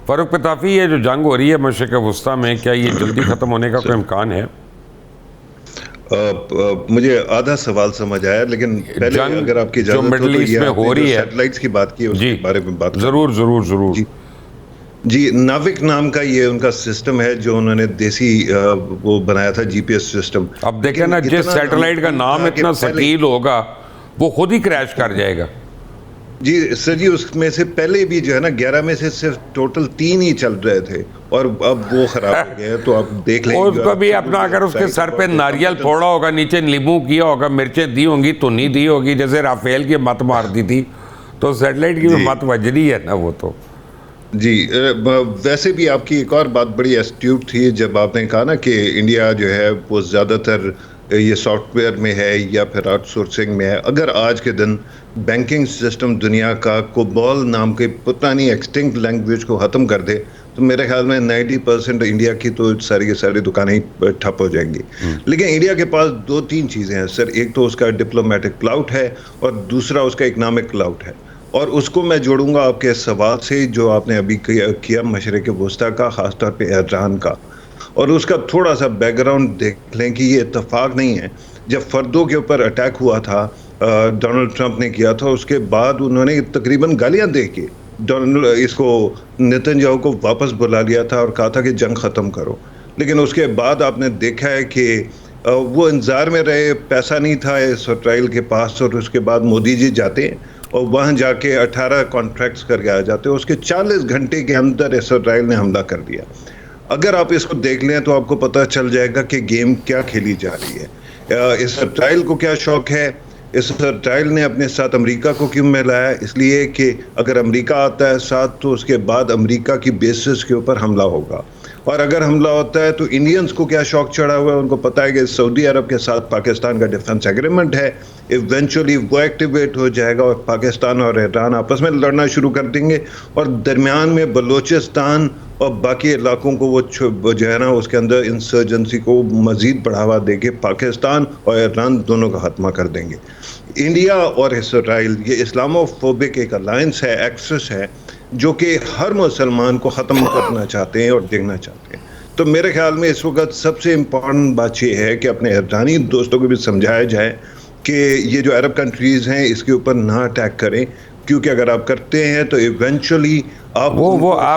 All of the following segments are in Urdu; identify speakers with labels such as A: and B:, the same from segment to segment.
A: فاروق پتافی، یہ جو جنگ ہو رہی ہے مشرق وسطیٰ میں، کیا یہ جلدی ختم ہونے کا کوئی امکان ہے؟
B: مجھے آدھا سوال سمجھ آیا، لیکن پہلے اگر آپ کی
A: جو
B: اجازت ہو
A: مڈل
B: تو
A: ایسٹ
B: یہ
A: میں
B: آپ
A: ہو
B: نے جو
A: رہی ہے،
B: سیٹلائٹس کی بات کی اس
A: جی
B: کے بارے میں بات کریں۔
A: ضرور ضرور ضرور۔
B: جی ناوک نام کا یہ ان کا سسٹم ہے جو انہوں نے دیسی وہ بنایا تھا، جی پی ایس سسٹم۔
A: اب دیکھیں نا، جس سیٹلائٹ کا نام اتنا ثقیل ہوگا وہ خود ہی کریش کر جائے گا۔
B: جی سر جی، اس میں سے پہلے بھی جو ہے نا 11 میں سے صرف ٹوٹل 3 ہی چل رہے تھے اور اب وہ خراب ہو گئے ہیں، تو آپ دیکھ لیں۔
A: اس کو بھی اپنا، اگر اس کے سر پہ ناریل پھوڑا ہوگا، نیچے لیمو کیا ہوگا، مرچیں دی ہوں گی تو نہیں دی ہوگی، جیسے رافیل کی مت مار دی تھی، تو سیٹلائٹ کی بھی مت وجنی ہے نا وہ تو۔
B: جی ویسے بھی آپ کی ایک اور بات بڑی ایسٹیوٹ تھی جب آپ نے کہا نا کہ انڈیا جو ہے وہ زیادہ تر یہ سافٹ ویئر میں ہے یا پھر آؤٹ سورسنگ میں ہے۔ اگر آج کے دن بینکنگ سسٹم دنیا کا کوبال نام کے پرانی ایکسٹنکٹ لینگویج کو ختم کر دے تو میرے خیال میں 90% انڈیا کی تو ساری دکانیں ٹھپ ہو جائیں گی۔ لیکن انڈیا کے پاس 2-3 چیزیں ہیں سر، ایک تو اس کا ڈپلومیٹک کلاؤٹ ہے اور دوسرا اس کا اکنامک کلاؤٹ ہے، اور اس کو میں جوڑوں گا آپ کے سوال سے جو آپ نے ابھی کیا مشرق وسطیٰ کا، خاص طور پہ ایران کا، اور اس کا تھوڑا سا بیک گراؤنڈ دیکھ لیں کہ یہ اتفاق نہیں ہے۔ جب فردوں کے اوپر اٹیک ہوا تھا، ڈونلڈ ٹرمپ نے کیا تھا، اس کے بعد انہوں نے تقریباً گالیاں دے کے اس کو نیتن یاہو کو واپس بلا لیا تھا اور کہا تھا کہ جنگ ختم کرو۔ لیکن اس کے بعد آپ نے دیکھا ہے کہ وہ انتظار میں رہے، پیسہ نہیں تھا اسرائیل کے پاس، اور اس کے بعد مودی جی جاتے ہیں اور وہاں جا کے 18 کانٹریکٹس کر کے آ جاتے ہیں، اس کے 40 گھنٹے کے اندر اسرائیل نے حملہ کر دیا۔ اگر آپ اس کو دیکھ لیں تو آپ کو پتہ چل جائے گا کہ گیم کیا کھیلی جا رہی ہے۔ اسرائیل کو کیا شوق ہے؟ اسرائیل نے اپنے ساتھ امریکہ کو کیوں ملایا؟ اس لیے کہ اگر امریکہ آتا ہے ساتھ تو اس کے بعد امریکہ کی بیسس کے اوپر حملہ ہوگا، اور اگر حملہ ہوتا ہے تو انڈینز کو کیا شوق چڑھا ہوا ہے، ان کو پتہ ہے کہ سعودی عرب کے ساتھ پاکستان کا ڈیفنس ایگریمنٹ ہے، ایونچولی وہ ایکٹیویٹ ہو جائے گا اور پاکستان اور ایران آپس میں لڑنا شروع کر دیں گے، اور درمیان میں بلوچستان اور باقی علاقوں کو وہ جو ہے نا اس کے اندر انسرجنسی کو مزید بڑھاوا دے کے پاکستان اور ایران دونوں کا خاتمہ کر دیں گے۔ انڈیا اور اسرائیل یہ اسلامو فوبک ایک الائنس ہے، ایکسس ہے، جو کہ ہر مسلمان کو ختم کرنا چاہتے ہیں اور دیکھنا چاہتے ہیں۔ تو میرے خیال میں اس وقت سب سے امپورٹنٹ بات یہ ہے کہ اپنے ایرانی دوستوں کو بھی سمجھایا جائے کہ یہ جو عرب کنٹریز ہیں اس کے اوپر نہ اٹیک کریں، کیونکہ اگر آپ کرتے ہیں تو ایونچولی
A: آپ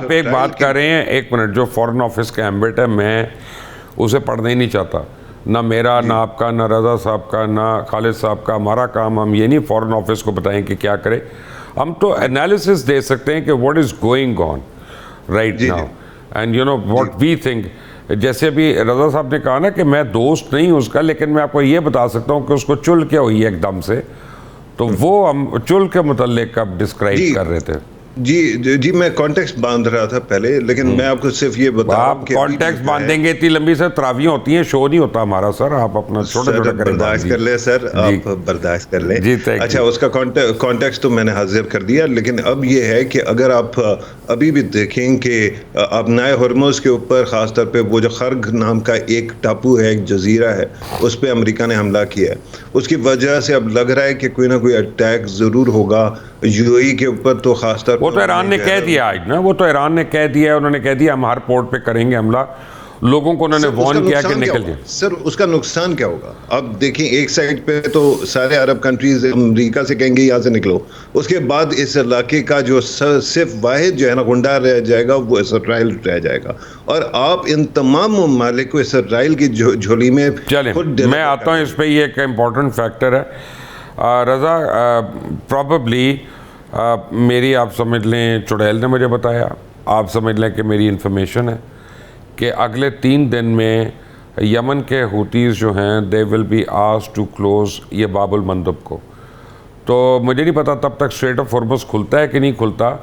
A: ایک بات کر رہے ہیں، ایک منٹ، جو فورن آفس کا ایمبٹ ہے میں اسے پڑھنا ہی نہیں چاہتا، نہ میرا، نہ آپ کا، نہ رضا صاحب کا، نہ خالد صاحب کا۔ ہمارا کام، ہم یہ نہیں فورن آفس کو بتائیں کہ کیا کرے، ہم تو انالیسس دے سکتے ہیں کہ what is going on right now and you know what we think. جیسے ابھی رضا صاحب نے کہا نا کہ میں دوست نہیں ہوں اس کا، لیکن میں آپ کو یہ بتا سکتا ہوں کہ اس کو چل کیا ہوئی ہے ایک دم سے، تو وہ ہم چل کے متعلق اب ڈسکرائب کر رہے تھے۔
B: جی میں کانٹیکسٹ باندھ رہا تھا پہلے، لیکن میں آپ کو صرف یہ بتا رہا ہوں کہ
A: آپ کانٹیکسٹ باندھیں گے، اتنی لمبی سے تراویح ہوتی ہیں، شو نہیں ہوتا ہمارا سر، آپ اپنا چھوٹا چھوٹا کریں،
B: برداشت کر لیں سر، آپ برداشت کر لیں۔ اچھا، اس کا کانٹیکسٹ تو میں نے حاضر کر دیا، لیکن اب یہ ہے کہ اگر آپ ابھی بھی دیکھیں کہ اب نئے ہرمز کے اوپر خاص طور پہ وہ جو خرگ نام کا ایک ٹاپو ہے، ایک جزیرہ ہے، اس پہ امریکہ نے حملہ کیا ہے، اس کی وجہ سے اب لگ رہا ہے کہ کوئی نہ کوئی اٹیک ضرور ہوگا یو اے ای کے اوپر، تو خاص طور
A: وہ تو ایران نے کہہ دیا آج نا، وہ تو ایران نے کہہ دیا ہے، انہوں نے کہہ دیا ہم ہر پورٹ پہ کریں گے حملہ، لوگوں کو انہوں نے وارن کیا کہ نکل جائیں۔
B: سر اس کا نقصان کیا ہوگا؟ اب دیکھیں ایک سائڈ پہ تو سارے عرب کنٹریز امریکہ سے کہیں گے یہاں سے نکلو، اس کے بعد اس علاقے کا جو صرف واحد جو ہے نا گنڈا رہ جائے گا وہ اسرائیل رہ جائے گا، اور آپ ان تمام ممالک کو اسرائیل کی جھولی میں
A: چلیں میں آتا ہوں اس پہ، یہ ایک امپورٹنٹ فیکٹر ہے رضا، پروبیبلی میری آپ سمجھ لیں چڑیل نے مجھے بتایا، آپ سمجھ لیں کہ میری انفارمیشن ہے کہ اگلے 3 دن میں یمن کے ہوتیز جو ہیں they will be asked to close یہ باب المندب کو، تو مجھے نہیں پتا تب تک اسٹریٹ آف ہارمز کھلتا ہے کہ نہیں کھلتا،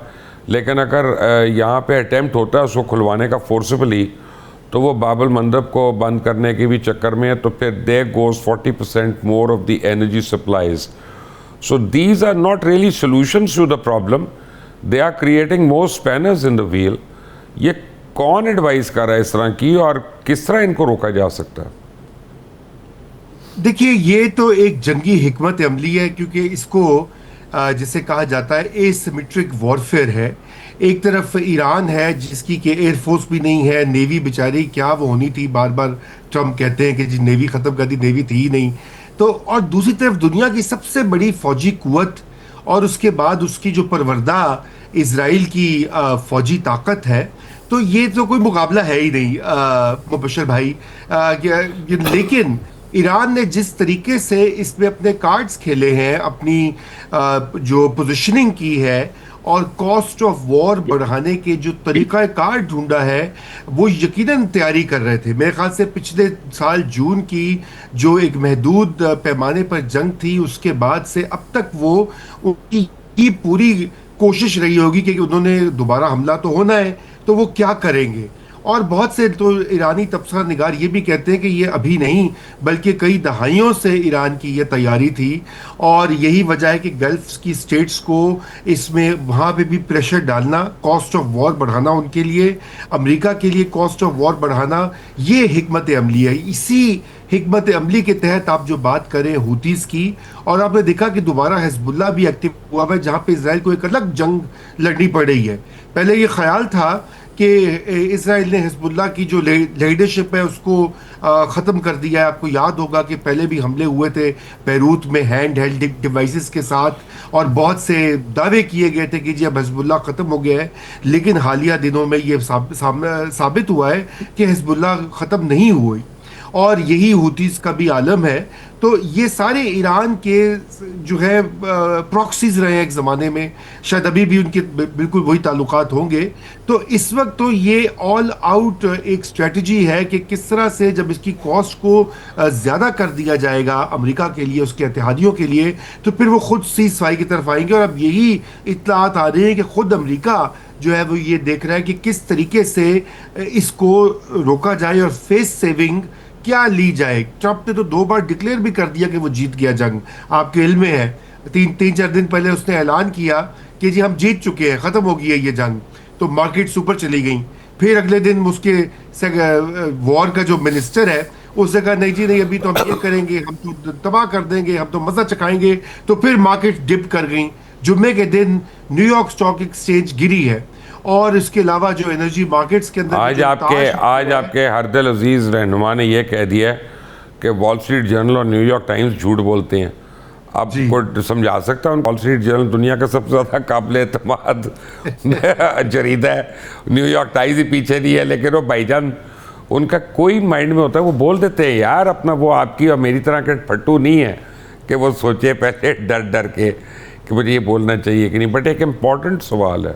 A: لیکن اگر یہاں پہ اٹیمپٹ ہوتا ہے اس کو کھلوانے کا فورسبلی، تو وہ باب المندب کو بند کرنے کے بھی چکر میں ہے، تو پھر دیر goes 40% more of the energy supplies. So these are not really solutions to the problem. They are creating more spanners in the wheel. یہ کون ایڈوائز کر رہا ہے اس طرح کی، اور کس طرح ان کو روکا جا سکتا ہے؟
C: دیکھیے یہ تو ایک جنگی حکمت عملی ہے، کیونکہ اس کو جسے کہا جاتا ہے اے سیمیٹرک وارفیئر ہے، ایک طرف ایران ہے جس کی کہ ایئر فورس بھی نہیں ہے، نیوی بیچاری کیا وہ ہونی تھی، بار بار ٹرمپ کہتے ہیں کہ جی نیوی ختم کر دی، نیوی تھی ہی نہیں. تو اور دوسری طرف دنیا کی سب سے بڑی فوجی قوت، اور اس کے بعد اس کی جو پروردہ اسرائیل کی فوجی طاقت ہے. تو یہ تو کوئی مقابلہ ہے ہی نہیں مبشر بھائی. لیکن ایران نے جس طریقے سے اس میں اپنے کارڈز کھیلے ہیں، اپنی جو پوزیشننگ کی ہے اور کاسٹ آف وار بڑھانے کے جو طریقہ کار ڈھونڈا ہے، وہ یقیناً تیاری کر رہے تھے. میرے خیال سے پچھلے سال جون کی جو ایک محدود پیمانے پر جنگ تھی، اس کے بعد سے اب تک وہ ان کی پوری کوشش رہی ہوگی کہ انہوں نے دوبارہ حملہ تو ہونا ہے تو وہ کیا کریں گے. اور بہت سے تو ایرانی تبصرہ نگار یہ بھی کہتے ہیں کہ یہ ابھی نہیں بلکہ کئی دہائیوں سے ایران کی یہ تیاری تھی، اور یہی وجہ ہے کہ گلف کی سٹیٹس کو اس میں وہاں پہ بھی پریشر ڈالنا، کاسٹ آف وار بڑھانا ان کے لیے، امریکہ کے لیے کاسٹ آف وار بڑھانا، یہ حکمت عملی ہے. اسی حکمت عملی کے تحت آپ جو بات کریں ہوتیز کی، اور آپ نے دیکھا کہ دوبارہ حزب اللہ بھی ایکٹیو ہوا ہے جہاں پہ اسرائیل کو ایک الگ جنگ لڑنی پڑ رہی ہے. پہلے یہ خیال تھا کہ اسرائیل نے حزب اللہ کی جو لیڈرشپ ہے اس کو ختم کر دیا ہے. آپ کو یاد ہوگا کہ پہلے بھی حملے ہوئے تھے بیروت میں ہینڈ ہیلڈ ڈیوائسز کے ساتھ، اور بہت سے دعوے کیے گئے تھے کہ جی اب حزب اللہ ختم ہو گیا ہے. لیکن حالیہ دنوں میں یہ ثابت ہوا ہے کہ حزب اللہ ختم نہیں ہوئی، اور یہی ہوتیز کا بھی عالم ہے. تو یہ سارے ایران کے جو ہے پراکسیز رہے ہیں ایک زمانے میں، شاید ابھی بھی ان کے بالکل وہی تعلقات ہوں گے. تو اس وقت تو یہ آل آؤٹ ایک اسٹریٹجی ہے کہ کس طرح سے جب اس کی کاسٹ کو زیادہ کر دیا جائے گا امریکہ کے لیے، اس کے اتحادیوں کے لیے، تو پھر وہ خود سیز فائر کی طرف آئیں گے. اور اب یہی اطلاعات آ رہی ہیں کہ خود امریکہ جو ہے وہ یہ دیکھ رہا ہے کہ کس طریقے سے اس کو روکا جائے اور فیس سیونگ کیا لی جائے. ٹرمپ نے تو 2 بار ڈکلیئر بھی کر دیا کہ وہ جیت گیا جنگ، آپ کے علم میں ہے. 3-4 دن پہلے اس نے اعلان کیا کہ جی ہم جیت چکے ہیں، ختم ہو گئی ہے یہ جنگ. تو مارکیٹ سپر چلی گئیں. پھر اگلے دن اس کے وار کا جو منسٹر ہے اس نے کہا نہیں جی نہیں، ابھی تو ہم یہ کریں گے، ہم تو تباہ کر دیں گے، ہم تو مزہ چکھائیں گے. تو پھر مارکیٹ ڈپ کر گئیں. جمعے کے دن نیو یارک اسٹاک ایکسچینج گری ہے. اور اس کے علاوہ جو انرجی مارکیٹس کے اندر
A: آج آپ کے ہر دل عزیز رہنما نے یہ کہہ دیا ہے کہ وال اسٹریٹ جرنل اور نیو یارک ٹائمز جھوٹ بولتے ہیں. آپ کو سمجھا سکتا ہوں، وال اسٹریٹ جرنل دنیا کا سب سے زیادہ قابل اعتماد جریدہ ہے. نیو یارک ٹائمز ہی پیچھے نہیں ہے، لیکن وہ بھائی جان ان کا کوئی مائنڈ میں ہوتا ہے وہ بول دیتے ہیں یار اپنا. وہ آپ کی اور میری طرح کے پھٹو نہیں ہے کہ وہ سوچے پہلے ڈر کے کہ مجھے یہ بولنا چاہیے کہ نہیں. بٹ ایک امپورٹنٹ سوال ہے،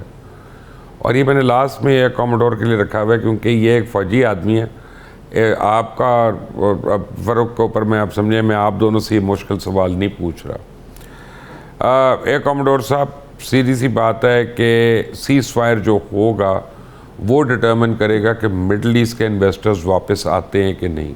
A: اور یہ میں نے لاسٹ میں یہ کوموڈور کے لیے رکھا ہوا ہے کیونکہ یہ ایک فوجی آدمی ہے. آپ کا فروخت کے اوپر میں آپ سمجھیں میں آپ دونوں سے یہ مشکل سوال نہیں پوچھ رہا. اے کوموڈور صاحب، سیدھی سی بات ہے کہ سیز فائر جو ہوگا وہ ڈٹرمن کرے گا کہ مڈل ایسٹ کے انویسٹرز واپس آتے ہیں کہ نہیں.